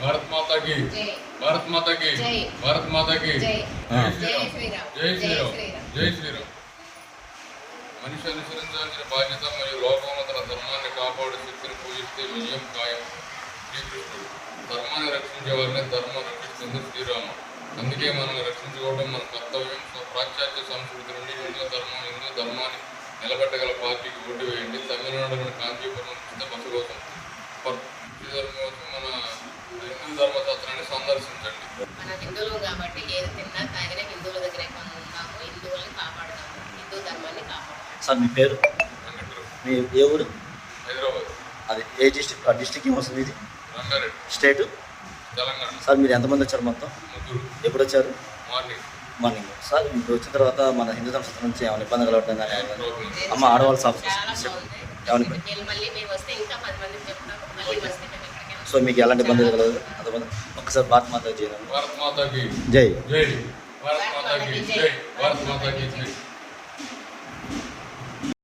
భారత్ మాతా కి భారత్ మాతా కి భారత్ మాతా కి జై శ్రీరామ్ జై శ్రీరామ్ జై శ్రీరామ్. మనిషి అనుసరించాల్సిన బాధ్యత మరియు లోకంలో తన ధర్మాన్ని కాపాడు శక్తిని పూజిస్తే విజయం ఖాయం. శ్రీకృష్ణుడు ధర్మాన్ని రక్షించే వారిని ధర్మం రక్షిస్తుంది శ్రీరామ. అందుకే మనం రక్షించుకోవడం మన కర్తవ్యం. పాశ్చాత్య సంస్కృతి నుండి హిందూ ధర్మాన్ని నిలబెట్టగల పార్టీకి ఓటు వేయండి. తమిళనాడులోని కాంచీపురం నుంచి బస్సు కోసం మన హిందూ ధర్మశాస్త్రాన్ని సందర్శించండి. మన హిందువులు కాబట్టి ఏది తిన్నా తాగినా హిందువుల దగ్గర ఉన్నాము. హిందువుల్ని కాపాడుతాము, హిందూ ధర్మాన్ని కాపాడుతాము. సార్ మీ పేరు? మీ ఏ ఊరు? హైదరాబాద్. అది ఏ డిస్ట్రిక్ట్? ఆ డిస్ట్రిక్ట్ ఏమొస్తుంది? ఇది రంగారెడ్డి స్టేటు తెలంగాణ. సార్ మీరు ఎంతమంది వచ్చారు మొత్తం? ముగ్గురు. ఎప్పుడు వచ్చారు? మార్నింగ్. సార్ ఇప్పుడు వచ్చిన తర్వాత మన హిందూ సంస్కృతి నుంచి ఏమైనా ఇబ్బంది కలగడం కానీ అమ్మ ఆడవాళ్ళ చాలా బాగుంది. ఏమైనా మళ్ళీ మేము వస్తే ఇంకా 10 మందికి చెప్తాము. మళ్ళీ వస్తే మేము ఎక్కడికైనా సో మీకు ఎలాంటి ఇబ్బంది కలగదు? అంతమంది ఒక్కసారి భారత్ మాతా చేయాలి. భారత్ మాతాకి జై జై భారత్ మాతాకి జై భారత్ మాతాకి జై.